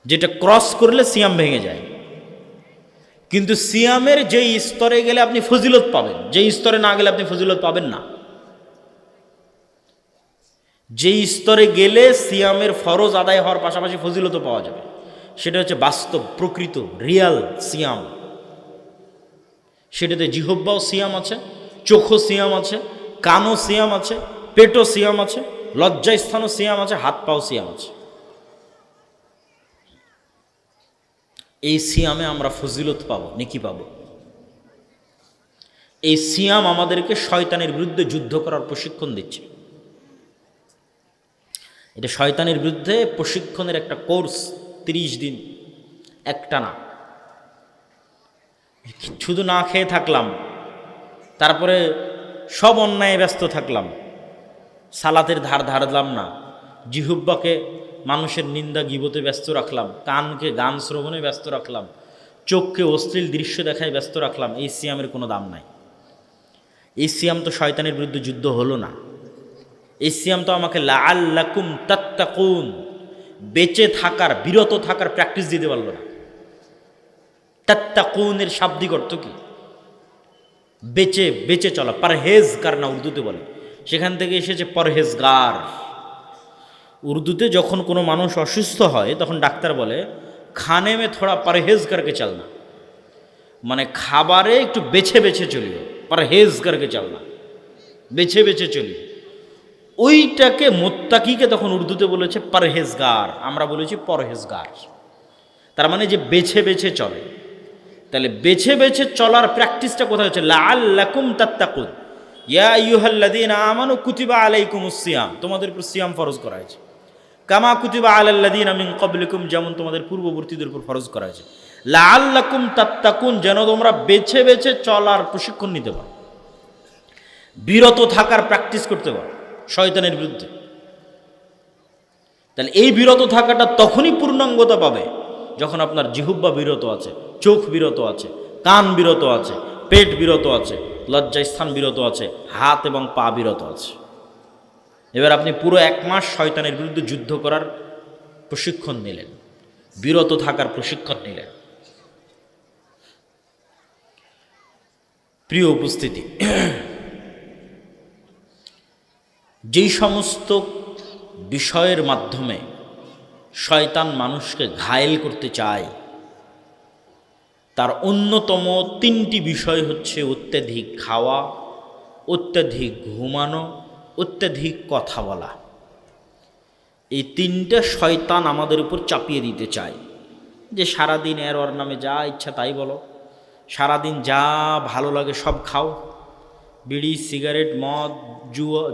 যেটা ক্রস করলে সিয়াম ভেঙে যায়। কিন্তু সিয়ামের যেই স্তরে গেলে আপনি ফজিলত পাবেন, যেই স্তরে না গেলে আপনি ফজিলত পাবেন না। যেই স্তরে গেলে সিয়ামের ফরজ আদায় হওয়ার পাশাপাশি ফজিলতও পাওয়া যাবে, সেটা হচ্ছে বাস্তব, প্রকৃত, রিয়াল সিয়াম। সেটাতে জিহব্বাও সিয়াম আছে, চোখও সিয়াম আছে, কানও সিয়াম আছে, পেটও সিয়াম আছে, লজ্জাস্থানও সিয়াম আছে, হাত পাও সিয়াম আছে। এই সিয়ামে আমরা ফজিলত পাবো, নেকি পাবো। এই সিয়াম আমাদেরকে শয়তানের বিরুদ্ধে যুদ্ধ করার প্রশিক্ষণ দিচ্ছে। এটা শয়তানের বিরুদ্ধে প্রশিক্ষণের একটা কোর্স, 30 দিন একটানা। শুধু না খেয়ে থাকলাম, তারপরে সব অন্যায়ে ব্যস্ত থাকলাম, সালাতের ধার ধারলাম না, জিহুব্বাকে মানুষের নিন্দা গীবতে ব্যস্ত রাখলাম, কানকে গান শ্রবণে ব্যস্ত রাখলাম, চোখকে অশ্লীল দৃশ্য দেখায় ব্যস্ত রাখলাম, এই সিয়ামের কোনো দাম নাই। এই সিয়াম তো শয়তানের বিরুদ্ধে যুদ্ধ হলো না। এই সিয়াম তো আমাকে লাআল্লাকুম তাত্তাকুন, বেঁচে থাকার, বিরত থাকার প্র্যাকটিস দিতে পারলো না। তাত্তাকুনের শাব্দিক অর্থ কি? বেঁচে বেঁচে চলা, পরহেজগার না উর্দুতে বলে, সেখান থেকে এসেছে পরহেজগার। উর্দুতে যখন কোনো মানুষ অসুস্থ হয় তখন ডাক্তার বলে খানে মে থোড়া পরহেজ করকে চলনা, মানে খাবারে একটু বেছে বেছে চলিও, পরহেজ করকে চলনা, বেছে বেছে চলি। ওইটাকে মোত্তাকিকে তখন উর্দুতে বলেছে পরহেজগার, আমরা বলেছি পরহেজগার। তার মানে যে বেছে বেছে চলে। তাহলে বেছে বেছে চলার প্র্যাকটিসটা কোথায় হচ্ছে? লাআল্লাকুম তাত্তাকুন, ইয়া আইয়ুহাল্লাযীনা আমানু কুতিবা আলাইকুমুস সিয়াম, তোমাদের উপর সিয়াম ফরজ করা হয়েছে। কামা কুতিবা আলাল্লাযীনা মিন ক্বাবলিকুম, যেমন তোমাদের পূর্ববর্তীদের উপর ফরজ করা হয়েছে। লাআল্লাকুম তাত্তাকুন, যেন তোমরা বেছে বেছে চলার প্রশিক্ষণ নিতে পারো, বিরত থাকার প্র্যাকটিস করতে পারো শয়তানের বিরুদ্ধে। তাহলে এই বিরত থাকাটা তখনই পূর্ণাঙ্গতা পাবে যখন আপনার জিহুব্বা বিরত আছে, চোখ বিরত আছে, কান বিরত আছে, পেট বিরত আছে, লজ্জাস্থান বিরত আছে, হাত এবং পা বিরত আছে। এবার আপনি পুরো 1 মাস শয়তানের বিরুদ্ধে যুদ্ধ করার প্রশিক্ষণ নিলেন, বিরত থাকার প্রশিক্ষণ নিলেন। প্রিয় উপস্থিতি, যেই সমস্ত বিষয়ের মাধ্যমে শয়তান মানুষকে ঘায়েল করতে চায় তার অন্যতম 3টি বিষয় হচ্ছে অত্যাধিক খাওয়া, অত্যাধিক ঘুমানো, অত্যাধিক কথা বলা। এই 3টে শয়তান আমাদের উপর চাপিয়ে দিতে চায় যে সারাদিন এর ওর নামে যা ইচ্ছা তাই বলো, সারাদিন যা ভালো লাগে সব খাও, বিড়ি, সিগারেট, মদ, জুয়া,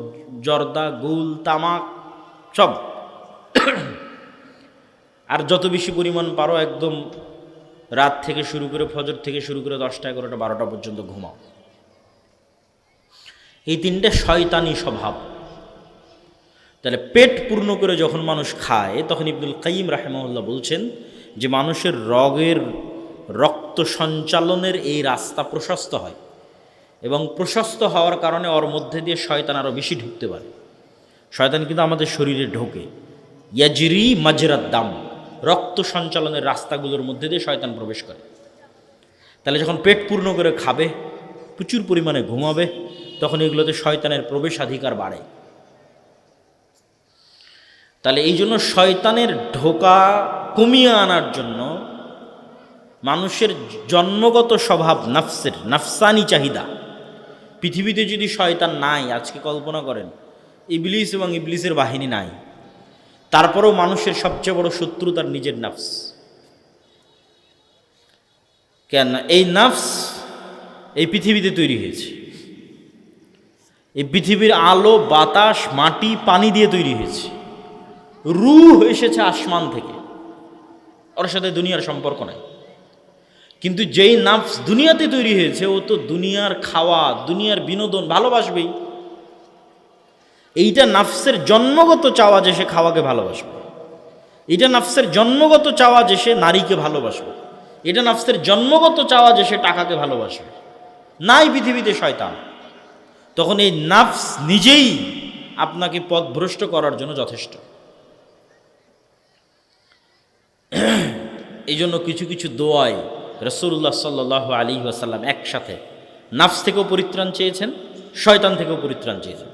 জর্দা, গুল, তামাক সব, আর যত বেশি পরিমাণ পারো একদম রাত থেকে শুরু করে, ফজর থেকে শুরু করে 10টা, 11টা, 12টা পর্যন্ত ঘুমাও। এই 3টে শয়তানি স্বভাব। তাহলে পেট পূর্ণ করে যখন মানুষ খায় তখন ইবনুল কাইয়িম রাহিমাহুল্লাহ বলছেন যে মানুষের রক্ত সঞ্চালনের এই রাস্তা প্রশস্ত হয়, এবং প্রশস্ত হওয়ার কারণে ওর মধ্যে দিয়ে শয়তান আরও বেশি ঢুকতে পারে। শয়তান কিন্তু আমাদের শরীরে ঢোকে, ইয়াজরি মাজরাদ দাম, রক্ত সঞ্চালনের রাস্তাগুলোর মধ্যে দিয়ে শয়তান প্রবেশ করে। তাহলে যখন পেট পূর্ণ করে খাবে, প্রচুর পরিমাণে ঘুমাবে, তখন এগুলোতে শয়তানের প্রবেশাধিকার বাড়ে। তাহলে এই জন্য শয়তানের ঢোকা কমিয়ে আনার জন্য মানুষের জন্মগত স্বভাব, নাফসানি চাহিদা, পৃথিবীতে যদি শয়তান নাই, আজকে কল্পনা করেন ইবলিস এবং ইবলিসের বাহিনী নাই, তারপরেও মানুষের সবচেয়ে বড় শত্রু তার নিজের নাফস। কেন? এই নাফস এই পৃথিবীতে তৈরি হয়েছে, এই পৃথিবীর আলো, বাতাস, মাটি, পানি দিয়ে তৈরি হয়েছে। রূহ এসেছে আসমান থেকে, ওর সাথে দুনিয়ার সম্পর্ক নাই। কিন্তু যেই নাফস দুনিয়াতে তৈরি হয়েছে, ও তো দুনিয়ার খাওয়া, দুনিয়ার বিনোদন ভালোবাসবেই। এইটা নাফসের জন্মগত চাওয়া যে সে খাওয়াকে ভালোবাসবে, এটা নাফসের জন্মগত চাওয়া যে সে নারীকে ভালোবাসবে, এটা নাফসের জন্মগত চাওয়া যে সে টাকাকে ভালোবাসবে। নাই পৃথিবীতে শয়তান, তখন এই নাফস নিজেই আপনাকে পথভ্রষ্ট করার জন্য যথেষ্ট। এই জন্য কিছু কিছু দোয়ায় রাসূলুল্লাহ সাল্লাল্লাহু আলাইহি ওয়াসাল্লাম একসাথে নাফস থেকেও পরিত্রাণ চেয়েছেন, শয়তান থেকেও পরিত্রাণ চেয়েছেন।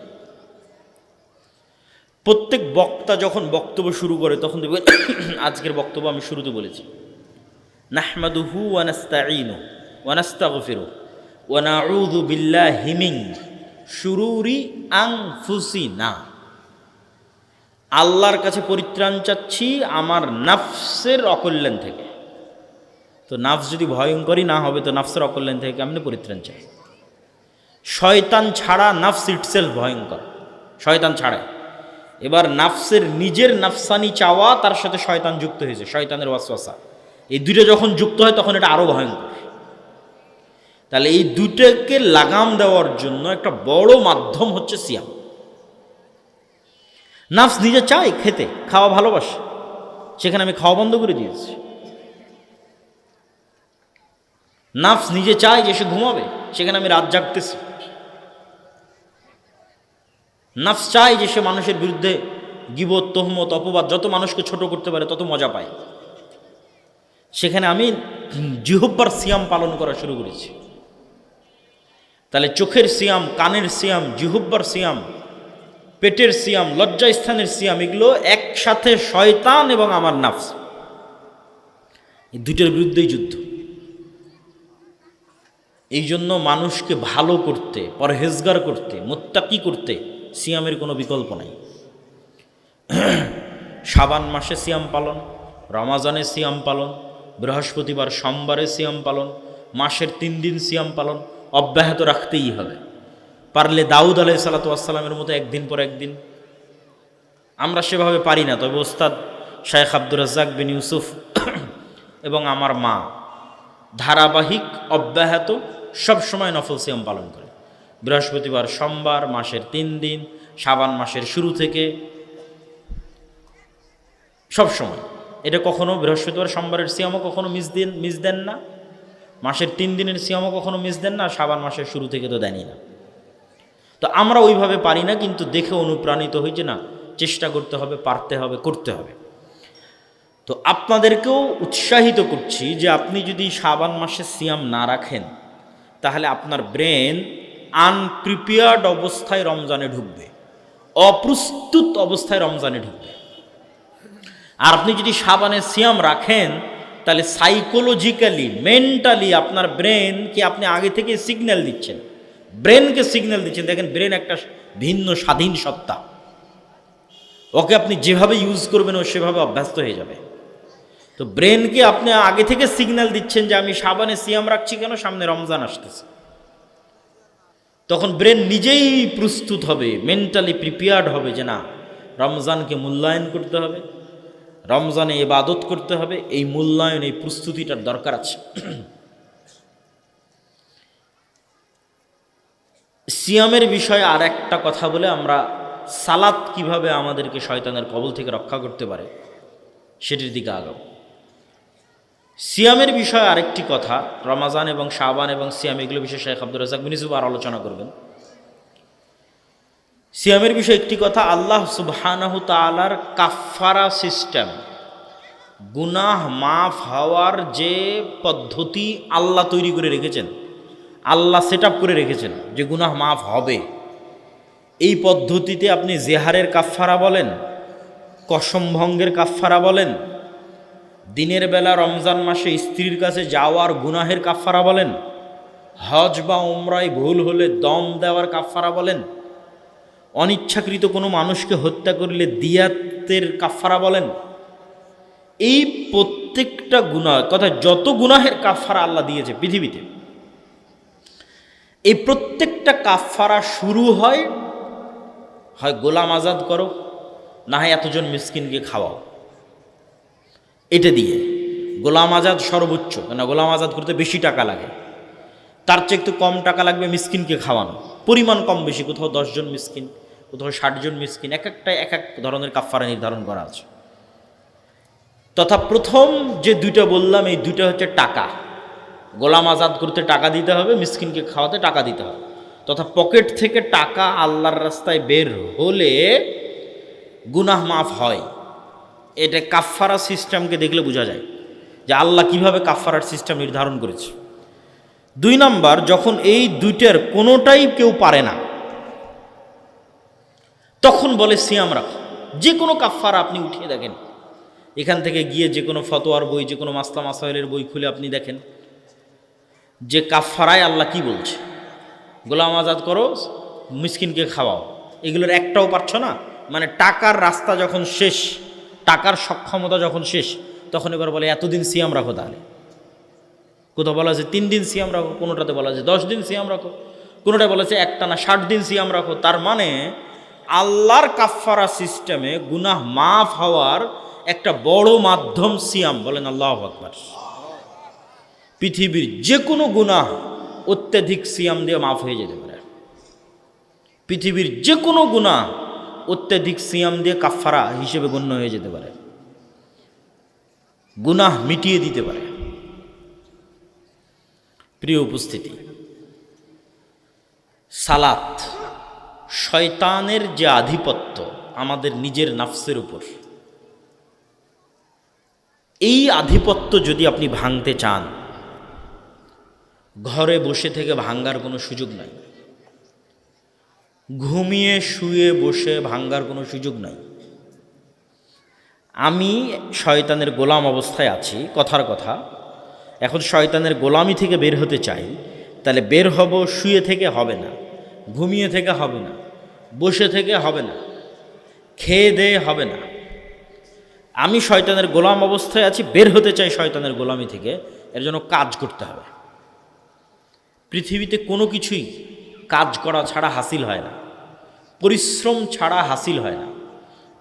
প্রত্যেক বক্তা যখন বক্তব্য শুরু করে তখন দেখবেন, আজকের বক্তব্য আমি শুরুতে বলেছি, নাহমাদুহু ওয়া নাস্তাঈনুহু ওয়া নাস্তাগফিরুহু ওয়া নাউযু বিল্লাহি মিন শুরুরি আনফুসিনা। আল্লাহর কাছে পরিত্রাণ চাচ্ছি আমার নাফসের অকল্যাণ থেকে। তো নাফস যদি ভয়ঙ্করই না হবে তো নাফসের অকল্যাণ থেকে কেমনে পরিত্রাণ চাই? শয়তান ছাড়া নাফস ইটসেলফ ভয়ঙ্কর, শয়তান ছাড়াই। এবার নাফসের নিজের নাফসানি চাওয়া, তার সাথে শয়তান যুক্ত হয়েছে, শয়তানের ওয়াসওয়াসা, এই দুটো যখন যুক্ত হয় তখন এটা আরও ভয়ঙ্কর। তাহলে এই দুটোকে লাগাম দেওয়ার জন্য একটা বড় মাধ্যম হচ্ছে সিয়াম। নাফস নিজে চায় খেতে, খাওয়া ভালোবাসে, সেখানে আমি খাওয়া বন্ধ করে দিয়েছি। নাফস নিজে চায় যে সে ঘুমাবে, সেখানে আমি রাত জাগতেছি। নাফস চায় যে সে মানুষের বিরুদ্ধে গীবত, তহমত, অপবাদ, যত মানুষকে ছোট করতে পারে তত মজা পায়, সেখানে আমি জিহ্বার সিয়াম পালন করা শুরু করেছি। তাহলে চোখের সিয়াম, কানের সিয়াম, জিহ্বার সিয়াম, পেটের সিয়াম, লজ্জাস্থানের সিয়াম, এগুলো একসাথে শয়তান এবং আমার নাফস, এই দুটোর বিরুদ্ধেই যুদ্ধ। এই জন্য মানুষকে ভালো করতে, পরহেজগার করতে, মুত্তাকি করতে সিয়ামের কোনো বিকল্প নাই। শাবান মাসে সিয়াম পালন, রমাজানে সিয়াম পালন, বৃহস্পতিবার সোমবারে সিয়াম পালন, মাসের 3 দিন সিয়াম পালন অব্যাহত রাখতেই হবে। পারলে দাউদ আলাইহিস সালাতু ওয়াস সালামের মতো একদিন পর একদিন। আমরা সেভাবে পারি না, তবে ওস্তাদ শায়েখ আব্দুর রাজ্জাক বিন ইউসুফ এবং আমার মা ধারাবাহিক অব্যাহত সবসময় নফল সিয়াম পালন করে। বৃহস্পতিবার সোমবার, মাসের 3 দিন, শাবান মাসের শুরু থেকে সবসময়। এটা কখনো বৃহস্পতিবার সোমবারের সিয়ামও কখনো মিস দেন না, মাসের 3 দিনের সিয়ামও কখনো মিস দেন না, শাবান মাসের শুরু থেকে তো দেনই না। তো আমরা ওইভাবে পারি না, কিন্তু দেখে অনুপ্রাণিত হই যে না, চেষ্টা করতে হবে, পারতে হবে, করতে হবে। তো আপনাদেরকেও উৎসাহিত করছি যে আপনি যদি শাবান মাসে সিয়াম না রাখেন তাহলে আপনার ব্রেন আনপ্রিপেয়ার্ড অবস্থায় রমজানে ঢুকবে, অপ্রস্তুত অবস্থায় রমজানে ঢুকবে। আর আপনি যদি শাবানে সিয়াম রাখেন তাহলে সাইকোলজিক্যালি, মেন্টালি আপনার ব্রেনকে আপনি আগে থেকে সিগন্যাল দিচ্ছেন, ব্রেনকে সিগন্যাল দিচ্ছেন। দেখেন, ব্রেন একটা ভিন্ন স্বাধীন সত্তা, ওকে আপনি যেভাবে ইউজ করবেন ও সেভাবে অভ্যস্ত হয়ে যাবে। তো ব্রেনকে আপনি আগে থেকে সিগন্যাল দিচ্ছেন যে আমি শাবানে সিয়াম রাখছি কেন, সামনে রমজান আসতেছে। তখন ব্রেন নিজেই প্রস্তুত হবে, মেন্টালি প্রিপেয়ার্ড হবে যে না, রমজানকে মূল্যায়ন করতে হবে, রমজানে ইবাদত করতে হবে, এই মূল্যায়ন, এই প্রস্তুতিটার দরকার আছে। সিয়ামের বিষয়ে আর একটা কথা বলে আমরা সালাত কিভাবে আমাদেরকে শয়তানের কবল থেকে রক্ষা করতে পারে সেটির দিকে আগাবো। সিয়ামের বিষয়ে আরেকটি কথা, রমাজান এবং শাবান এবং সিয়াম, এগুলো বিষয়ে শেখ আব্দুর রাজ্জাক বিন ইউসুফ আর আলোচনা করবেন। সিয়ামের বিষয়ে একটি কথা, আল্লাহ সুবহানাহু তাআলার কাফফারা সিস্টেম, গুনাহ মাফ হওয়ার যে পদ্ধতি আল্লাহ তৈরি করে রেখেছেন, আল্লাহ সেট আপ করে রেখেছেন যে গুনাহ মাফ হবে। এই পদ্ধতিতে আপনি জেহারের কাফফারা বলেন, কসম ভঙ্গের কাফফারা বলেন, দিনের বেলা রমজান মাসে স্ত্রীর কাছে যাওয়ার গুনাহের কাফফারা বলেন, হজ বা উমরায় ভুল হলে দম দেওয়ার কাফফারা বলেন, অনিচ্ছাকৃত কোনো মানুষকে হত্যা করলে দিয়াতের কাফফারা বলেন, এই প্রত্যেকটা গুনাহ, কথা যত গুনাহের কাফফারা আল্লাহ দিয়েছে পৃথিবীতে, এই প্রত্যেকটা কাফফারা শুরু হয় গোলাম আজাদ করো, না হয় এতজন মিসকিনকে খাওয়াও। এটা দিয়ে গোলাম আজাদ সর্বোচ্চ, কেন গোলাম আজাদ করতে বেশি টাকা লাগে, তার চেয়ে একটু কম টাকা লাগবে মিসকিনকে খাওয়ানো, পরিমাণ কম বেশি, কোথাও 10 জন মিসকিন, কোথাও 60 জন মিসকিন, এক একটা এক এক ধরনের কাফফারা নির্ধারণ করা আছে। তথা প্রথম যে দুইটা বললাম, এই দুইটা হচ্ছে টাকা, গোলাম আজাদ করতে টাকা দিতে হবে, মিসকিনকে খাওয়াতে টাকা দিতে হবে। তথা পকেট থেকে টাকা আল্লাহর রাস্তায় বের হলে গুনাহ মাফ হয়। এটা কাফফারা সিস্টেমকে দেখলে বোঝা যায় যে আল্লাহ কিভাবে কাফারার সিস্টেম নির্ধারণ করেছে। 2 নাম্বার, যখন এই দুইটার কোনোটাই কেউ পারে না, তখন বলে সিয়াম রাখো। যে কোনো কাফারা আপনি উঠিয়ে দেখেন, এখান থেকে গিয়ে যে কোনো ফতোয়ার বই, যে কোনো মাসলা মাসাইলের বই খুলে আপনি দেখেন যে কাফারায় আল্লাহ কি বলছে। গোলাম আজাদ করো, মিসকিনকে খাওয়াও, এগুলোর একটাও পারছ না। মানে টাকার রাস্তা যখন শেষ, টাকার সক্ষমতা যখন শেষ, তখন এবার বলে এতদিন সিয়াম রাখো। তাহলে কোথাও বলা আছে 3 দিন সিয়াম রাখো, কোনোটাতে বলা আছে 10 দিন সিয়াম রাখো, কোনোটায় বলা আছে একটানা 60 দিন সিয়াম রাখো। তার মানে আল্লাহর কাফারা সিস্টেমে গুনাহ মাফ হওয়ার একটা বড় মাধ্যম সিয়াম। বলেন আল্লাহু আকবার। পৃথিবীর যে কোনো গুনাহ অত্যাধিক সিয়াম দিয়ে মাফ হয়ে যেতে পারে। পৃথিবীর যে কোনো গুনাহ অত্যাধিক সিয়াম দিয়ে কাফারা হিসেবে গণ্য হয়ে যেতে পারে, গুনাহ মিটিয়ে দিতে পারে। প্রিয় উপস্থিতি, সালাত শয়তানের যে আধিপত্য আমাদের নিজের নাফসের উপর, এই আধিপত্য যদি আপনি ভাঙতে চান, ঘরে বসে থেকে ভাঙ্গার কোনো সুযোগ নাই, ঘুমিয়ে শুয়ে বসে ভাঙ্গার কোনো সুযোগ নাই। আমি শয়তানের গোলাম অবস্থায় আছি, কথার কথা। এখন শয়তানের গোলামি থেকে বের হতে চাই, তাহলে বের হব শুয়ে থেকে হবে না, ঘুমিয়ে থেকে হবে না, বসে থেকে হবে না, খেয়ে দেয়ে হবে না। আমি শয়তানের গোলাম অবস্থায় আছি, বের হতে চাই শয়তানের গোলামি থেকে, এর জন্য কাজ করতে হবে। পৃথিবীতে কোনো কিছুই কাজ করা ছাড়া হাসিল হয় না, পরিশ্রম ছাড়া হাসিল হয় না,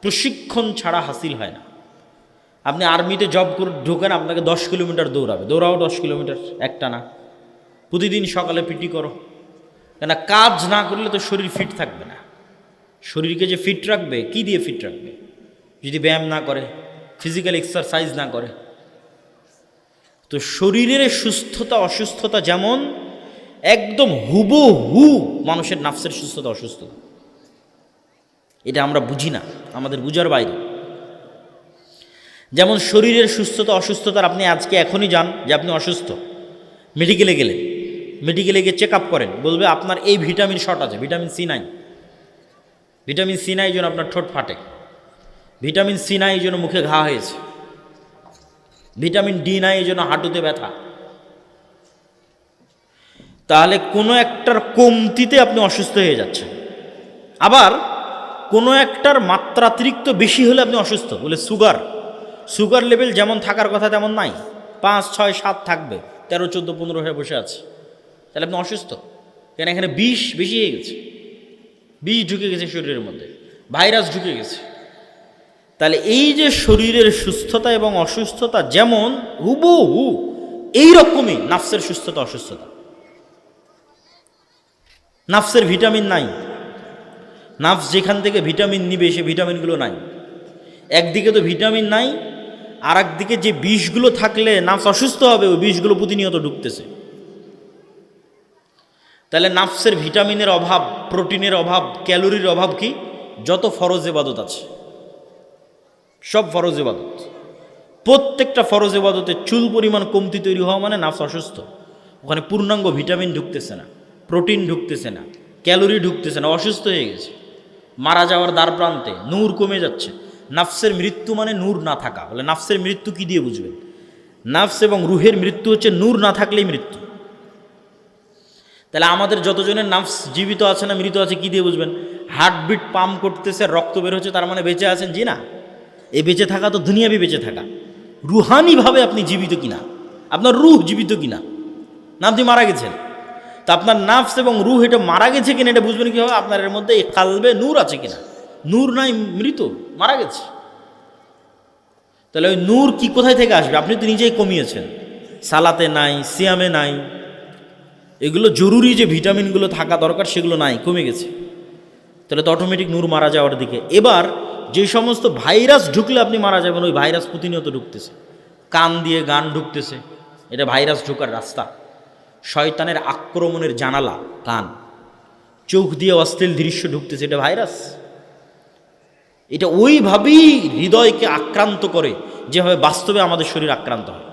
প্রশিক্ষণ ছাড়া হাসিল হয় না। আপনি আর্মিতে জব করে ঢোকেন, আপনাকে 10 কিলোমিটার দৌড়াবে, দৌড়াও 10 কিলোমিটার একটানা, প্রতিদিন সকালে পিটি করো। কেন? কাজ না করলে তো শরীর ফিট থাকবে না। শরীরকে যে ফিট রাখবে, কি দিয়ে ফিট রাখবে? যদি ব্যায়াম না করে, ফিজিক্যাল এক্সারসাইজ না করে। তো শরীরের সুস্থতা অসুস্থতা যেমন একদম হুবহু মানুষের নাফসের সুস্থতা অসুস্থতা, এটা আমরা বুঝি না, আমাদের বুঝার বাইরে। যেমন শরীরের সুস্থতা অসুস্থতার, আপনি আজকে এখনই যান যে আপনি অসুস্থ, মেডিকেলে গেলেন, মেডিকেলে গিয়ে চেক আপ করেন, বলবে আপনার এই ভিটামিন শর্ট আছে, ভিটামিন সি নাই। ভিটামিন সি নাই, এই জন্য আপনার ঠোঁট ফাটে। ভিটামিন সি নাই, এই জন্য মুখে ঘা হয়েছে। ভিটামিন ডি নাই, এই জন্য হাঁটুতে ব্যথা। তাহলে কোনো একটার কমতিতে আপনি অসুস্থ হয়ে যাচ্ছেন। আবার কোনো একটার মাত্রাতিরিক্ত বেশি হলে আপনি অসুস্থ। বলে সুগার লেভেল যেমন থাকার কথা তেমন নাই, 5, 6, 7 থাকবে, 13, 14, 15 হয়ে বসে আছে, তাহলে আপনি অসুস্থ। কেন? এখানে বিষ বেশি হয়ে গেছে, বিষ ঢুকে গেছে শরীরের মধ্যে, ভাইরাস ঢুকে গেছে। তাহলে এই যে শরীরের সুস্থতা এবং অসুস্থতা যেমন হুবহু, এইরকমই নাফসের সুস্থতা অসুস্থতা। নাফসের ভিটামিন নাই, নাফস যেখান থেকে ভিটামিন নিবে সে ভিটামিনগুলো নাই। একদিকে তো ভিটামিন নাই, আর একদিকে যে বিষগুলো থাকলে নাফস অসুস্থ হবে, ওই বিষগুলো প্রতিনিয়ত ঢুকতেছে। তাহলে নাফসের ভিটামিনের অভাব, প্রোটিনের অভাব, ক্যালোরির অভাব কি? যত ফরজ ইবাদত আছে সব ফরজ ইবাদত, প্রত্যেকটা ফরজ ইবাদতে চুল পরিমাণ কমতি তৈরি হওয়া মানে নাফস অসুস্থ। ওখানে পূর্ণাঙ্গ ভিটামিন ঢুকতেছে না, প্রোটিন ঢুকতেছে না, ক্যালোরি ঢুকতেছে না, অসুস্থ হয়ে গেছে, মারা যাওয়ার দ্বার প্রান্তে, নূর কমে যাচ্ছে। নাফসের মৃত্যু মানে নূর না থাকা। বলে নাফসের মৃত্যু কি দিয়ে বুঝবেন? নাফস এবং রুহের মৃত্যু হচ্ছে নূর না থাকলেই মৃত্যু। তাহলে আমাদের যতজনের নাফস জীবিত আছে না মৃত আছে কি দিয়ে বুঝবেন? হার্টবিট পাম্প করতেছে, রক্ত বের হচ্ছে, তার মানে বেঁচে আছেন? জি না। এই বেঁচে থাকা তো দুনিয়াবি বেঁচে থাকা। রুহানিভাবে আপনি জীবিত কিনা, আপনার রুহ জীবিত কিনা, না আপনি মারা গেছেন। তা আপনার নাফস এবং রুহ এটা মারা গেছে কিনা এটা বুঝবেন কীভাবে? আপনার এর মধ্যে কালবে নূর আছে কিনা। নূর নাই, মৃত, মারা গেছে। তাহলে ওই নূর কি কোথায় থেকে আসবে? আপনি তো নিজেই কমিয়েছেন, সালাতে নাই, সিয়ামে নাই, এগুলো জরুরি যে ভিটামিনগুলো থাকা দরকার সেগুলো নাই, কমে গেছে। তাহলে তো অটোমেটিক নূর মারা যাওয়ার দিকে। এবার যে সমস্ত ভাইরাস ঢুকলে আপনি মারা যাবেন, ওই ভাইরাস প্রতিনিয়ত ঢুকতেছে। কান দিয়ে গান ঢুকতেছে, এটা ভাইরাস ঢোকার রাস্তা। শয়তানের আক্রমণের জানালা কান। চোখ দিয়ে অশ্লীল দৃশ্য ঢুকতেছে, এটা ভাইরাস। এটা ওইভাবেই হৃদয়কে আক্রান্ত করে যেভাবে বাস্তবে আমাদের শরীর আক্রান্ত হয়।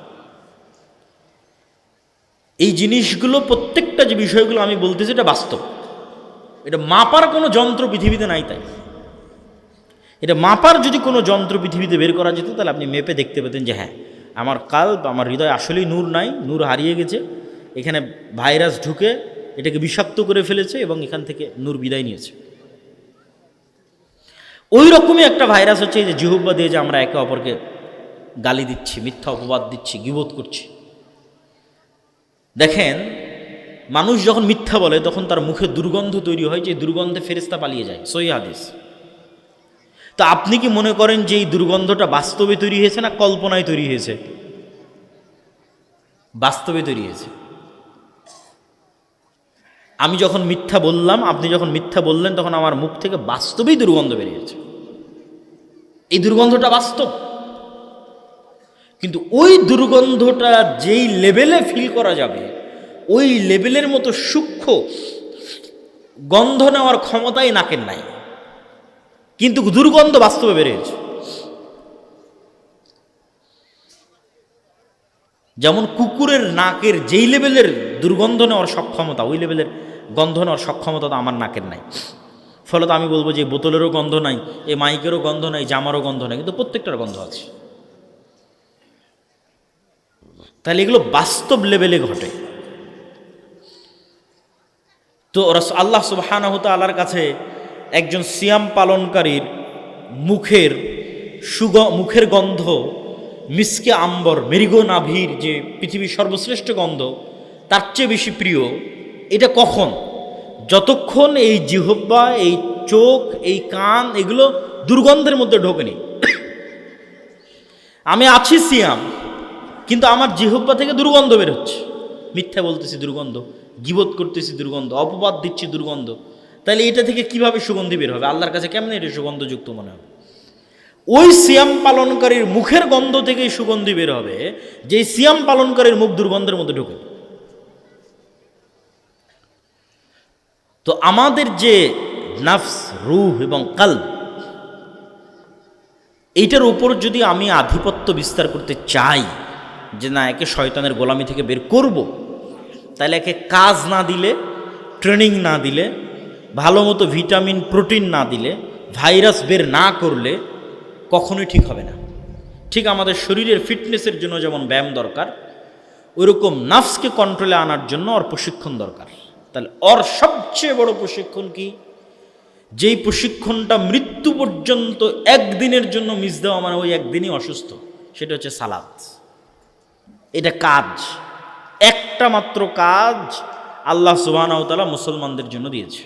এই জিনিসগুলো প্রত্যেকটা যে বিষয়গুলো আমি বলতেছি এটা বাস্তব, এটা মাপার কোনো যন্ত্র পৃথিবীতে নাই। তাই এটা মাপার যদি কোনো যন্ত্র পৃথিবীতে বের করা যেত তাহলে আপনি মেপে দেখতে পেতেন যে হ্যাঁ, আমার কাল্ব, আমার হৃদয় আসলেই নূর নাই, নূর হারিয়ে গেছে, এখানে ভাইরাস ঢুকে এটাকে বিষাক্ত করে ফেলেছে এবং এখান থেকে নূর বিদায় নিয়েছে। ওই রকমই একটা ভাইরাস হচ্ছে এই যে জিহ্বা দিয়ে যে আমরা একে অপরকে গালি দিচ্ছি, মিথ্যা অপবাদ দিচ্ছি, গীবত করছি। দেখেন, মানুষ যখন মিথ্যা বলে তখন তার মুখে দুর্গন্ধ তৈরি হয়, যে দুর্গন্ধে ফেরেশতা পালিয়ে যায়, সহিহ হাদিস। তো আপনি কি মনে করেন যে এই দুর্গন্ধটা বাস্তবে তৈরি হয়েছে না কল্পনায় তৈরি হয়েছে? বাস্তবে তৈরি হয়েছে। আমি যখন মিথ্যা বললাম, আপনি যখন মিথ্যা বললেন, তখন আমার মুখ থেকে বাস্তবেই দুর্গন্ধ বেরিয়েছে। এই দুর্গন্ধটা বাস্তব। কিন্তু ওই দুর্গন্ধটা যেই লেভেলে ফিল করা যাবে, ওই লেভেলের মতো সূক্ষ্ম গন্ধ নেওয়ার ক্ষমতাই নাকের নাই, কিন্তু দুর্গন্ধ বাস্তবে বেরিয়েছে। যেমন কুকুরের নাকের যেই লেভেলের দুর্গন্ধ নেওয়ার সক্ষমতা, ওই লেভেলের গন্ধ নেওয়ার সক্ষমতা তো আমার নাকের নাই। ফলত আমি বলবো যে বোতলেরও গন্ধ নাই, এই মাইকেরও গন্ধ নাই, জামারও গন্ধ নাই, কিন্তু প্রত্যেকটার গন্ধ আছে। তাহলে এগুলো বাস্তব লেভেলে ঘটে। তো আল্লাহ সুবহানাহু ওয়া তাআলার কাছে একজন সিয়াম পালনকারীর মুখের গন্ধ মিসকে আম্বর, মেরিগো নাভির যে পৃথিবীর সর্বশ্রেষ্ঠ গন্ধ, তার চেয়ে বেশি প্রিয়। এটা কখন? যতক্ষণ এই জিহ্বা, এই চোখ, এই কান এগুলো দুর্গন্ধের মধ্যে ঢোকেনি। আমি আছি সিয়াম, কিন্তু আমার জিহ্বা থেকে দুর্গন্ধ বের হচ্ছে, মিথ্যা বলতেছি দুর্গন্ধ, গীবত করতেছি দুর্গন্ধ, অপবাদ দিচ্ছি দুর্গন্ধ। তাহলে এটা থেকে কিভাবে সুগন্ধি বের হবে? আল্লাহর কাছে কেমনে এটা সুগন্ধযুক্ত মনে হবে? ওই সিয়াম পালনকারীর মুখের গন্ধ থেকেই সুগন্ধি বের হবে, যে সিয়াম পালনকারীর মুখ দুর্গন্ধের মধ্যে ঢোকে। তো আমাদের যে নফস, রূহ এবং কলব, এইটার উপর যদি আমি আধিপত্য বিস্তার করতে চাই, যে না, একে শয়তানের গোলামি থেকে বের করব, তাহলে একে কাজ না দিলে, ট্রেনিং না দিলে, ভালো মতো ভিটামিন প্রোটিন না দিলে, ভাইরাস বের না করলে কখনোই ঠিক হবে না। ঠিক আমাদের শরীরের ফিটনেসের জন্য যেমন ব্যায়াম দরকার, ওইরকম নফসকে কন্ট্রোলে আনার জন্য ওর প্রশিক্ষণ দরকার। তাহলে ওর সবচেয়ে বড় প্রশিক্ষণ কি? যেই প্রশিক্ষণটা মৃত্যু পর্যন্ত একদিনের জন্য মিস দেওয়া মানে ওই একদিনই অসুস্থ, সেটা হচ্ছে সালাত। এটা কাজ, একটা মাত্র কাজ আল্লাহ সুবহানাহু ওয়া তাআলা মুসলমানদের জন্য দিয়েছে,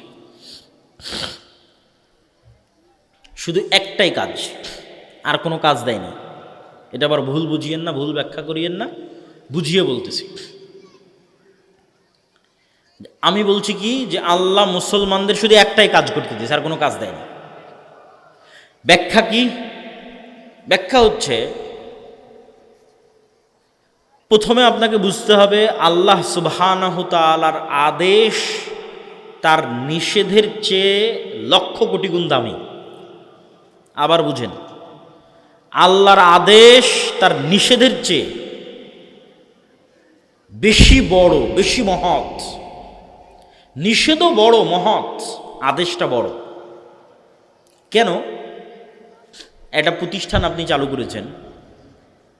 শুধু একটাই কাজ, আর কোনো কাজ দেয়নি। এটা আবার ভুল বুঝিয়েন না, ভুল ব্যাখ্যা করিয়েন না, বুঝিয়ে বলতেছি। আমি বলছি কি, যে আল্লাহ মুসলমানদের শুধু একটাই কাজ করতে দিয়েছে, আর কোনো কাজ দেয়নি। ব্যাখ্যা কি? ব্যাখ্যা হচ্ছে, প্রথমে আপনাকে বুঝতে হবে আল্লাহ সুবহানাহু তাআলার আদেশ তার নিষেধের চেয়ে লক্ষ কোটি গুণ দামি। আবার বুঝেন, আল্লাহর আদেশ তার নিষেধের চেয়ে বেশি বড়, বেশি মহৎ। নিষেধও বড় মহৎ, আদেশটা বড়। কেন? একটা প্রতিষ্ঠান আপনি চালু করেছেন,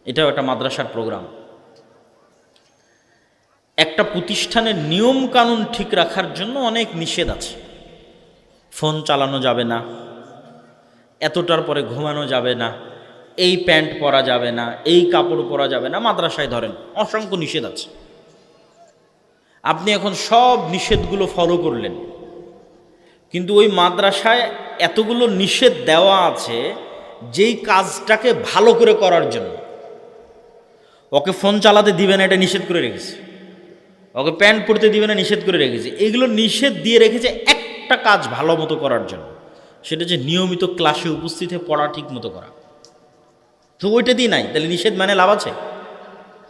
এটাও একটা মাদ্রাসার প্রোগ্রাম। একটা প্রতিষ্ঠানের নিয়ম কানুন ঠিক রাখার জন্য অনেক নিষেধ আছে। ফোন চালানো যাবে না, এতটার পরে ঘুমানো যাবে না, এই প্যান্ট পরা যাবে না, এই কাপড় পরা যাবে না, মাদ্রাসায় ধরেন অসংখ্য নিষেধ আছে। আপনি এখন সব নিষেধগুলো ফলো করলেন, কিন্তু ওই মাদ্রাসায় এতগুলো নিষেধ দেওয়া আছে যেই কাজটাকে ভালো করে করার জন্য। ওকে ফোন চালাতে দিবে না, এটা নিষেধ করে রেখেছে। ওকে প্যান্ট পরতে দিবে না, নিষেধ করে রেখেছে। এগুলো নিষেধ দিয়ে রেখেছে একটা কাজ ভালো মতো করার জন্য, সেটা যে নিয়মিত ক্লাসে উপস্থিত হয়ে পড়া ঠিক মতো করা। তো ওইটা দিয়ে নাই, তাহলে নিষেধ মানে লাভ আছে?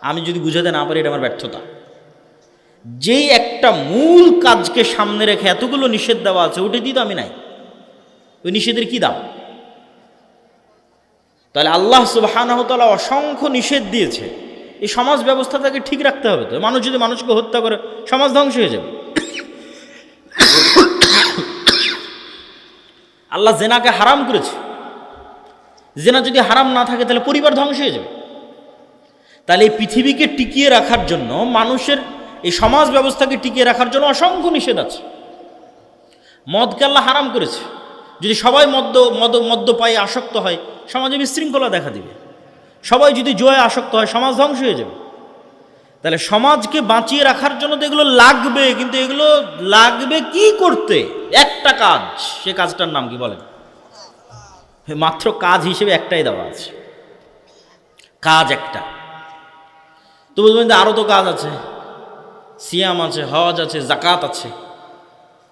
আমি যদি বুঝাতে না পারি, এটা আমার ব্যর্থতা। যেই একটা মূল কাজকে সামনে রেখে এতগুলো নিষেধ দেওয়া আছে, ওটা দিয়ে তো আমি নাই, ওই নিষেধের কি দাম? তাহলে আল্লাহ সুবহানাহু ওয়া তাআলা অসংখ্য নিষেধ দিয়েছে, এই সমাজ ব্যবস্থাটাকে ঠিক রাখতে হবে। তো মানুষ যদি মানুষকে হত্যা করে সমাজ ধ্বংস হয়ে যাবে। আল্লাহ জেনাকে হারাম করেছে, জেনা যদি হারাম না থাকে তাহলে পরিবার ধ্বংস হয়ে যাবে। তাহলে এই পৃথিবীকে টিকিয়ে রাখার জন্য, মানুষের এই সমাজ ব্যবস্থাকে টিকিয়ে রাখার জন্য অসংখ্য নিষেধ আছে। মদকে আল্লাহ হারাম করেছে। যদি সবাই মদ্যপায়ে আসক্ত হয় সমাজে বিশৃঙ্খলা দেখা দিবে। সবাই যদি জুয়ায় আসক্ত হয় সমাজ ধ্বংস হয়ে যাবে। তাহলে সমাজকে বাঁচিয়ে রাখার জন্য তো এগুলো লাগবে, কিন্তু এগুলো লাগবে কি করতে? একটা কাজ, সে কাজটার নাম কি বলেন? মাত্র কাজ হিসেবে একটাই দেওয়া আছে, কাজ একটা। তো বলবেন যে আরও তো কাজ আছে, সিয়াম আছে, হজ আছে, জাকাত আছে।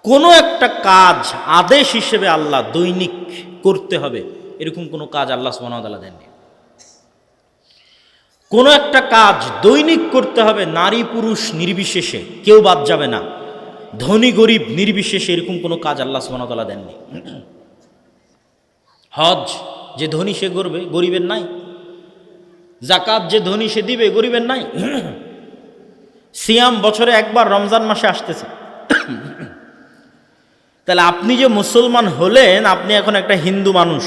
কোনো একটা কাজ আদেশ হিসেবে আল্লাহ দৈনিক করতে হবে এরকম কোনো কাজ আল্লাহ সুবহানাহু ওয়া তাআলা দেননি। কোনো একটা কাজ দৈনিক করতে হবে, নারী পুরুষ নির্বিশেষে, কেউ বাদ যাবে না, ধনী গরিব নির্বিশেষে, এরকম কোনো কাজ আল্লাহ সুবহানাহু ওয়া তাআলা দেননি। হজ যে ধনী সে করবে, গরিবের নাই। জাকাত যে ধনী সে দিবে, গরিবের নাই। সিয়াম বছরে একবার রমজান মাসে আসতেছে। তাহলে আপনি যে মুসলমান হলেন, আপনি এখন একটা হিন্দু মানুষ।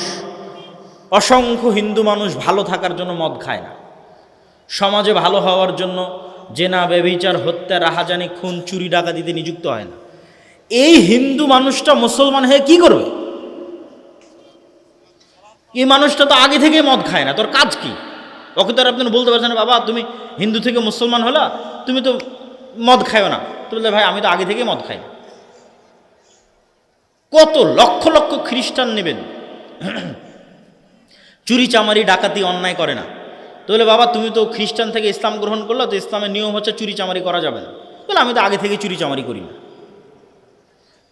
অসংখ্য হিন্দু মানুষ ভালো থাকার জন্য মদ খায় না, সমাজে ভালো হওয়ার জন্য জেনা ব্যভিচার হত্যা রাহাজানি খুন চুরি ডাকাতিতে নিযুক্ত হয় না। এই হিন্দু মানুষটা মুসলমান হয়ে কি করবে? এই মানুষটা তো আগে থেকে মদ খায় না, তোর কাজ কি? ওকে তো আর আপনি বলতে পারছেন বাবা তুমি হিন্দু থেকে মুসলমান হলা, তুমি তো মদ খায়ও না। তো বলতে ভাই আমি তো আগে থেকে মদ খাই। কত লক্ষ লক্ষ খ্রিস্টান নেবেন, চুরি চামারি ডাকাতি অন্যায় করে না। তো বলে বাবা তুমি তো খ্রিস্টান থেকে ইসলাম গ্রহণ করলো, তো ইসলামের নিয়ম হচ্ছে চুরি চামারি করা যাবে না। বলে আমি তো আগে থেকে চুরি চামারি করি না।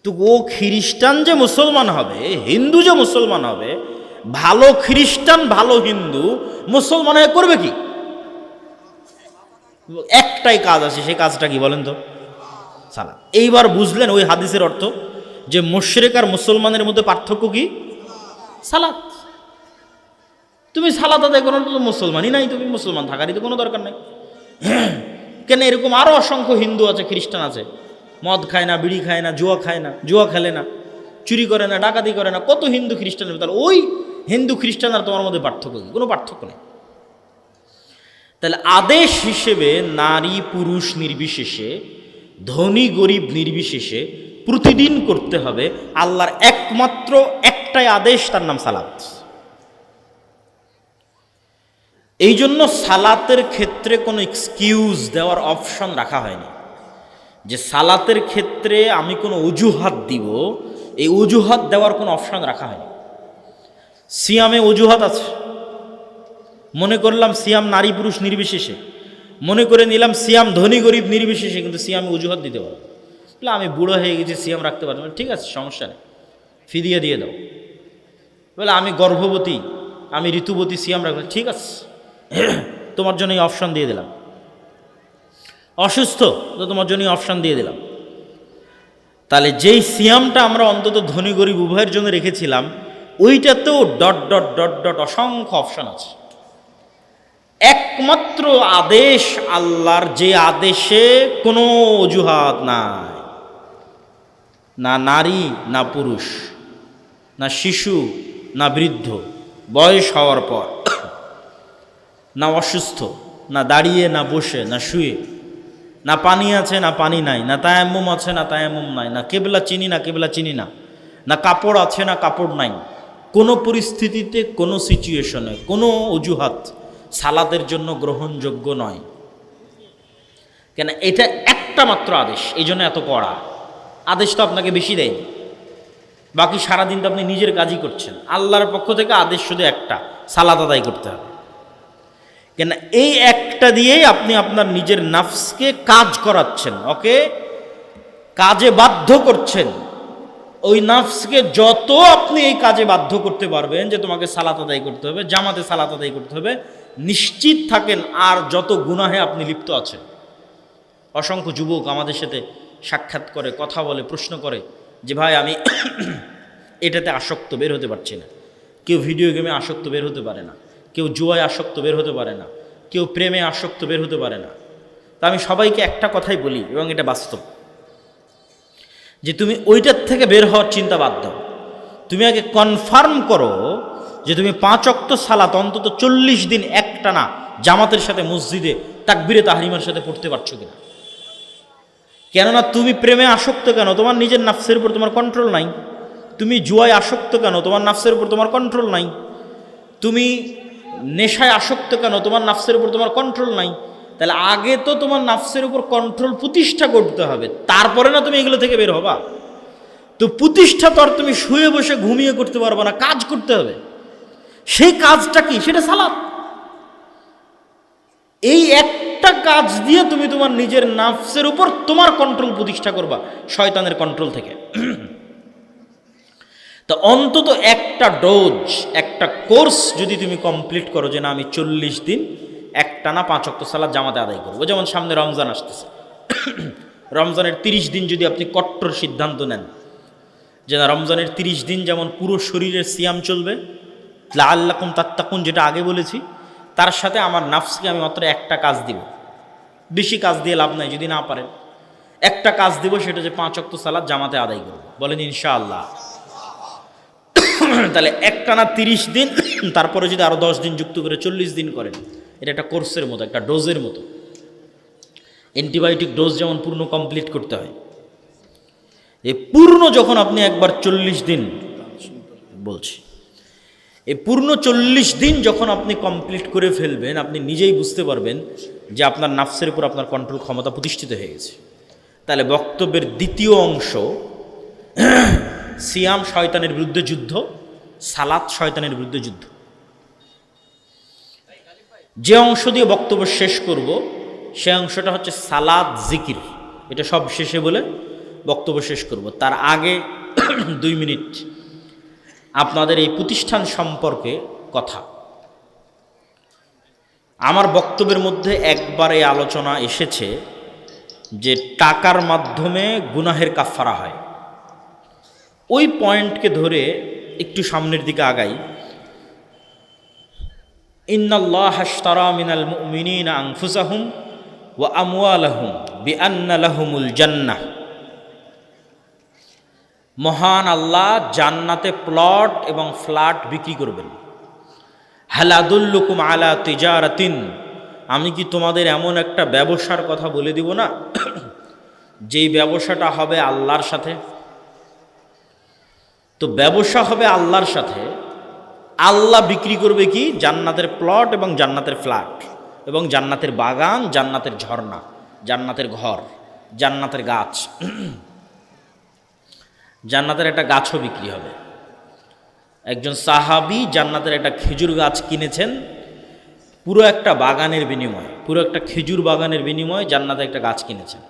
তো ও খ্রিস্টান যে মুসলমান হবে, হিন্দু যে মুসলমান হবে, ভালো খ্রিস্টান ভালো হিন্দু মুসলমান হয়ে করবে কি? একটাই কাজ আছে, সেই কাজটা কি বলেন তো? সালাত। এইবার বুঝলেন ওই হাদিসের অর্থ, যে মুশরিক আর মুসলমানের মধ্যে পার্থক্য কি? সালাত। তুমি সালাত আদায় করো তো মুসলমানই নাই, তুমি মুসলমান থাকারই তো কোনো দরকার নাই। কেন এরকম আরো অসংখ্য হিন্দু আছে, খ্রিস্টান আছে, মদ খায় না, বিড়ি খায় না, জুয়া খায় না, জুয়া খেলে না, চুরি করে না, ডাকাতি করে না, কত হিন্দু খ্রিস্টান। তাহলে ওই হিন্দু খ্রিস্টান আর তোমার মধ্যে পার্থক্য কি? কোনো পার্থক্য নেই। তাহলে আদেশ হিসেবে নারী পুরুষ নির্বিশেষে, ধনী গরিব নির্বিশেষে প্রতিদিন করতে হবে আল্লাহর একমাত্র একটাই আদেশ, তার নাম সালাত। এই জন্য সালাতের ক্ষেত্রে কোনো এক্সকিউজ দেওয়ার অপশন রাখা হয়নি, যে সালাতের ক্ষেত্রে আমি কোনো অজুহাত দিব, এই অজুহাত দেওয়ার কোনো অপশন রাখা হয়নি। সিয়ামে অজুহাত আছে, মনে করলাম সিয়াম নারী পুরুষ নির্বিশেষে, মনে করে নিলাম সিয়াম ধনী গরিব নির্বিশেষে, কিন্তু সিয়ামে অজুহাত দিতে পারবো। বলে আমি বুড়ো হয়ে গেছি সিয়াম রাখতে পারবো, ঠিক আছে সমস্যা নেই, ফিদিয়া দিয়ে দাও। বলে আমি গর্ভবতী, আমি ঋতুবতী, সিয়াম রাখবো, ঠিক আছে তোমার জন্য এই অপশন দিয়ে দিলাম। অসুস্থ তো তোমার জন্য অপশন দিয়ে দিলাম। তাহলে যেই সিয়ামটা আমরা অন্তত ধনী গরিব উভয়ের জন্য রেখেছিলাম, ওইটাতেও ডট ডট ডট ডট অসংখ্য অপশন আছে। একমাত্র আদেশ আল্লাহর, যে আদেশে কোনো অজুহাত নাই, না নারী না পুরুষ, না শিশু না বৃদ্ধ, বয়স হওয়ার পর, না অসুস্থ, না দাঁড়িয়ে না বসে না শুয়ে, না পানি আছে না পানি নাই, না তায়াম্মুম আছে না তায়াম্মুম নাই, না কেবলা চিনি না কেবলা চিনি না, না কাপড় আছে না কাপড় নাই। কোনো পরিস্থিতিতে কোনো সিচুয়েশনে কোনো অজুহাত সালাতের জন্য গ্রহণযোগ্য নয়। কেন? এটা একটা মাত্র আদেশ, এই জন্য এত কড়া আদেশ। তো আপনাকে বেশি দেয়নি, বাকি সারাদিন তো আপনি নিজের কাজই করছেন। আল্লাহর পক্ষ থেকে আদেশ শুধু একটা, সালাত আদায় করতে হবে। কেন? এই একটা দিয়েই আপনি আপনার নিজের নাফসকে কাজ করাচ্ছেন, ওকে কাজে বাধ্য করছেন। ওই নাফসকে যত আপনি এই কাজে বাধ্য করতে পারবেন যে তোমাকে সালাত আদায় করতে হবে, জামাতে সালাত আদায় করতে হবে, নিশ্চিত থাকেন আর যত গুনাহে আপনি লিপ্ত আছেন। অসংখ্য যুবক আমাদের সাথে সাক্ষাৎ করে, কথা বলে, প্রশ্ন করে যে ভাই আমি এটাতে আসক্ত, বের হতে পারছি না। কেউ ভিডিও গেমে আসক্ত, বের হতে পারে না। কেউ জুয়ায় আসক্ত, বের হতে পারে না। কেউ প্রেমে আসক্ত বের হতে পারে না। তা আমি সবাইকে একটা কথাই বলি, এবং এটা বাস্তব, যে তুমি ওইটার থেকে বের হওয়ার চিন্তা বাদ দাও। তুমি আগে কনফার্ম করো যে তুমি 5 ওয়াক্ত সালাত অন্তত 40 দিন একটানা জামাতের সাথে মসজিদে তাকবীরে তাহরিমার সাথে পড়তে পারছো কিনা। কেননা তুমি প্রেমে আসক্ত কেন? তোমার নিজের নাফসের উপর তোমার কন্ট্রোল নাই। তুমি জুয়ায় আসক্ত কেন? তোমার নাফসের উপর তোমার কন্ট্রোল নাই। তুমি নেশায় আসক্ত কেন? তোমার নাফসের উপর তোমার কন্ট্রোল নাই। তাহলে আগে তো তোমার নাফসের উপর কন্ট্রোল প্রতিষ্ঠা করতে হবে, তারপরে না তুমি এগুলো থেকে বের হবা। তো প্রতিষ্ঠা তো আর তুমি শুয়ে বসে ঘুমিয়ে করতে পারবে না, কাজ করতে হবে। সেই কাজটা কি? সেটা সালাত। এই একটা কাজ দিয়ে তুমি তোমার নিজের নাফসের উপর তোমার কন্ট্রোল প্রতিষ্ঠা করবা শয়তানের কন্ট্রোল থেকে। তো অন্তত একটা ডোজ, একটা কোর্স যদি তুমি কমপ্লিট করো যে না আমি 40 দিন একটানা 5 ওয়াক্ত সালাত জামাতে আদায় করবো। যেমন সামনে রমজান আসতেছে, রমজানের 30 দিন যদি আপনি কট্টর সিদ্ধান্ত নেন যে না রমজানের 30 দিন যেমন পুরো শরীরের সিয়াম চলবে, লাআল্লাকুম তাত্তাকুন যেটা আগে বলেছি, তার সাথে আমার নাফসকে আমি মাত্র একটা কাজ দিব। বেশি কাজ দিয়ে লাভ নাই, যদি না পারেন একটা কাজ দিব, সেটা যে 5 ওয়াক্ত সালাত জামাতে আদায় করব। বলেন ইনশাআল্লাহ। তাহলে একটানা 30 দিন, তারপরে যদি আরো 10 দিন যুক্ত করে 40 দিন করেন, এটা একটা কোর্সের মতো, একটা ডোজের মতো। অ্যান্টিবায়োটিক ডোজ যেমন পূর্ণ কমপ্লিট করতে হয়, এই পূর্ণ যখন আপনি একবার 40 দিন বলছি, এই পূর্ণ 40 দিন যখন আপনি কমপ্লিট করে ফেলবেন, আপনি নিজেই বুঝতে পারবেন যে আপনার নাফসের উপর আপনার কন্ট্রোল ক্ষমতা প্রতিষ্ঠিত হয়ে গেছে। তাহলে বক্তব্যের দ্বিতীয় অংশ, সিয়াম শয়তানের বিরুদ্ধে যুদ্ধ, সালাত শয়তানের বিরুদ্ধে যুদ্ধ। যে অংশ দিয়ে বক্তব্য শেষ করব সে অংশটা হচ্ছে সালাত জিকির। এটা সব শেষে বলে বক্তব্য শেষ করব। তার আগে 2 মিনিট আপনাদের এই প্রতিষ্ঠান সম্পর্কে কথা। আমার বক্তব্যের মধ্যে একবার এই আলোচনা এসেছে যে টাকার মাধ্যমে গুনাহের কাফারা হয়। ওই পয়েন্টকে ধরে একটু সামনের দিকে আগাই। ইন্নাল্লাহা আশতারা মিনাল মুমিনিনা আনফুসাহুম ওয়া আমওয়ালাহুম বিআন্না লাহুমুল জান্নাহ। মহান আল্লাহ জান্নাতে প্লট এবং ফ্ল্যাট বিক্রি করবেন। হাল আদুল্লুকুম আলা তিজারাতিন, আমি কি তোমাদের এমন একটা ব্যবসার কথা বলে দিব না যেই ব্যবসাটা হবে আল্লাহর সাথে। তো ব্যবসা হবে আল্লাহর সাথে, আল্লাহ বিক্রি করবে কি? জান্নাতের প্লট এবং জান্নাতের ফ্ল্যাট এবং জান্নাতের বাগান, জান্নাতের ঝর্ণা, জান্নাতের ঘর, জান্নাতের গাছ। জান্নাতের একটা গাছও বিক্রি হবে। একজন সাহাবী জান্নাতের একটা খেজুর গাছ কিনেছেন পুরো একটা বাগানের বিনিময়ে, পুরো একটা খেজুর বাগানের বিনিময়ে জান্নাতে একটা গাছ কিনেছেন।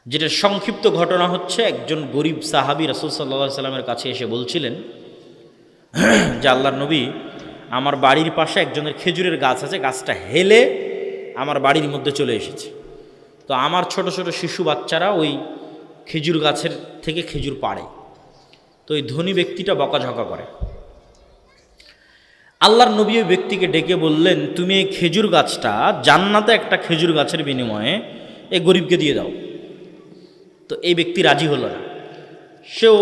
যেটার সংক্ষিপ্ত ঘটনা হচ্ছে, একজন গরিব সাহাবী রাসূল সাল্লাল্লাহু আলাইহি সাল্লামের কাছে এসে বলছিলেন যে আল্লাহর নবী, আমার বাড়ির পাশে একজনের খেজুরের গাছ আছে, গাছটা হেলে আমার বাড়ির মধ্যে চলে এসেছে। তো আমার ছোট ছোট শিশু বাচ্চারা ওই খেজুর গাছের থেকে খেজুর পাড়ে। তো ওই ধনী ব্যক্তিটা বকাঝকা করে। আল্লাহর নবী ওই ব্যক্তিকে ডেকে বললেন, তুমি এই খেজুর গাছটা জান্নাতে একটা খেজুর গাছের বিনিময়ে এই গরিবকে দিয়ে দাও। তো এই ব্যক্তি রাজি হলো না। সেও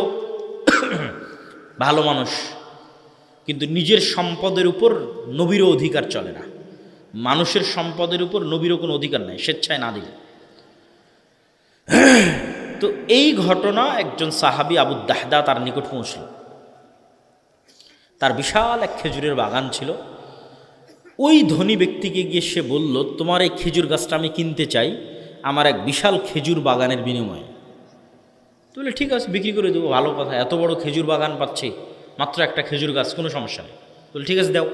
ভালো মানুষ, কিন্তু নিজের সম্পদের উপর নবীরও অধিকার চলে না। মানুষের সম্পদের উপর নবীরও কোনো অধিকার নাই, স্বেচ্ছায় না দিলে। তো এই ঘটনা একজন সাহাবী আবু দাহদা তার নিকট পৌঁছল। তার বিশাল এক খেজুরের বাগান ছিল। ওই ধনী ব্যক্তিকে গিয়ে সে বলল, তোমার এই খেজুর গাছটা আমি কিনতে চাই আমার এক বিশাল খেজুর বাগানের বিনিময়ে। তো বলে ঠিক আছে, বিক্রি করে দেবো, ভালো কথা, এত বড় খেজুর বাগান পাচ্ছি, মাত্র একটা খেজুর গাছ, কোনো সমস্যা নেই। বলে ঠিক আছে দাও,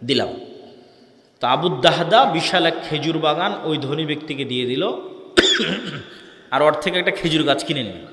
দিলাম। তো আবু দাহদা বিশাল এক খেজুর বাগান ওই ধনী ব্যক্তিকে দিয়ে দিল, আর ওর থেকে একটা খেজুর গাছ কিনে নিল।